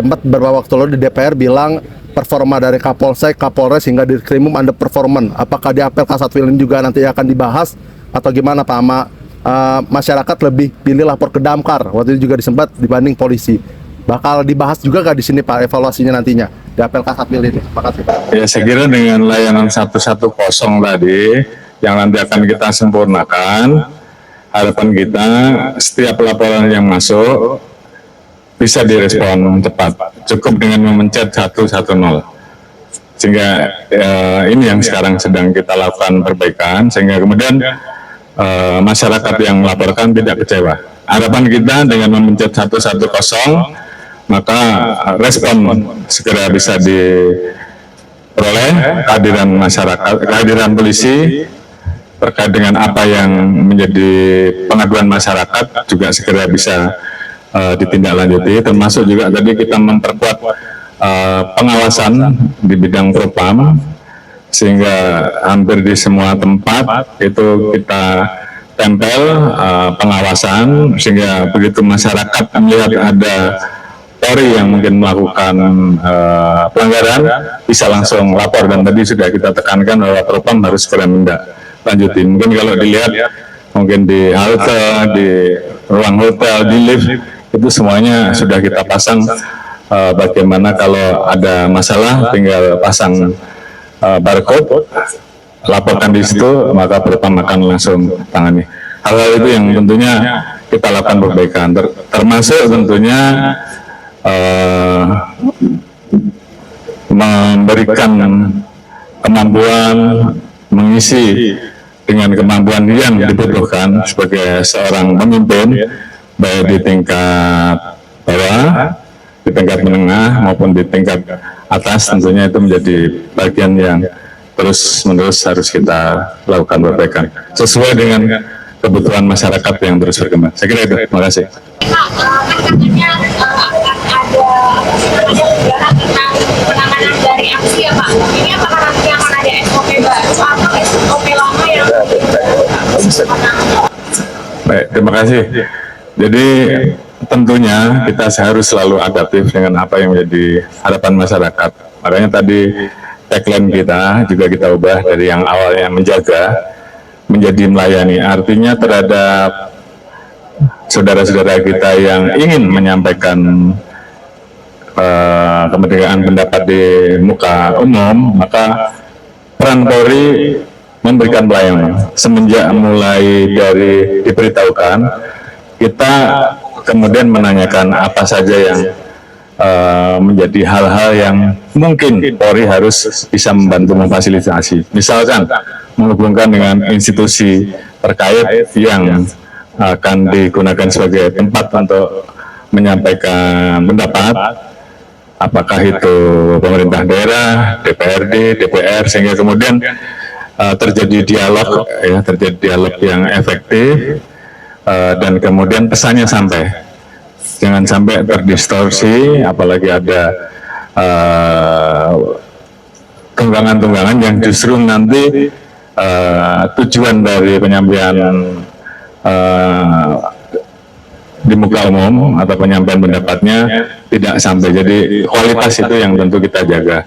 sempat beberapa waktu lalu di DPR bilang performa dari Kapolsek, Kapolres hingga Ditkrimum underperforman. Apakah di apel Kasatwil ini juga nanti akan dibahas atau gimana Pak Ama? Masyarakat lebih pilih lapor ke Damkar waktu itu juga disempat dibanding polisi. Bakal dibahas juga nggak di sini Pak evaluasinya nantinya di apel Kasatwil ini? Terima kasih Pak. Ya, saya kira dengan layanan 110 tadi yang nanti akan kita sempurnakan, harapan kita setiap laporan yang masuk bisa direspon cepat, cukup dengan memencet 110, sehingga ini yang sekarang sedang kita lakukan perbaikan, sehingga kemudian masyarakat yang melaporkan tidak kecewa. Harapan kita dengan memencet 110, maka respon segera bisa diperoleh, kehadiran masyarakat, kehadiran polisi terkait dengan apa yang menjadi pengaduan masyarakat juga segera bisa ditindaklanjuti, termasuk juga tadi kita memperkuat pengawasan di bidang propam, sehingga hampir di semua tempat itu kita tempel pengawasan, sehingga begitu masyarakat melihat ada Polri yang mungkin melakukan pelanggaran bisa langsung lapor, dan tadi sudah kita tekankan bahwa propam harus segera menindaklanjuti. Mungkin kalau dilihat mungkin di halte, di ruang hotel, di lift, itu semuanya sudah kita pasang bagaimana kalau ada masalah tinggal pasang barcode, laporkan di situ, maka propam akan langsung tangani. Hal-hal itu yang tentunya kita lakukan perbaikan, termasuk tentunya memberikan kemampuan mengisi dengan kemampuan yang dibutuhkan sebagai seorang pemimpin, baik di tingkat bawah, di tingkat menengah maupun di tingkat atas. Tentunya itu menjadi bagian yang terus-menerus harus kita lakukan perbaikan sesuai dengan kebutuhan masyarakat yang terus berkembang. Saya kira itu. Terima kasih. Pak, katanya akan ada tentang penanganan dari aksi ya Pak. Ini apakah nanti akan ada SOP baru atau SOP lama yang Baik, terima kasih. Jadi tentunya kita harus selalu adaptif dengan apa yang menjadi harapan masyarakat. Makanya tadi tagline kita juga kita ubah dari yang awalnya menjaga menjadi melayani. Artinya terhadap saudara-saudara kita yang ingin menyampaikan kemerdekaan pendapat di muka umum, maka peran Polri memberikan pelayanan. Semenjak mulai dari diberitahukan, kita kemudian menanyakan apa saja yang menjadi hal-hal yang mungkin Polri harus bisa membantu memfasilitasi. Misalkan menghubungkan dengan institusi terkait yang akan digunakan sebagai tempat untuk menyampaikan pendapat, apakah itu pemerintah daerah, DPRD, DPR, sehingga kemudian terjadi dialog, ya, terjadi dialog yang efektif, dan kemudian pesannya sampai, jangan sampai terdistorsi, apalagi ada tunggangan-tunggangan yang justru nanti tujuan dari penyampaian di muka umum atau penyampaian pendapatnya tidak sampai. Jadi kualitas itu yang tentu kita jaga.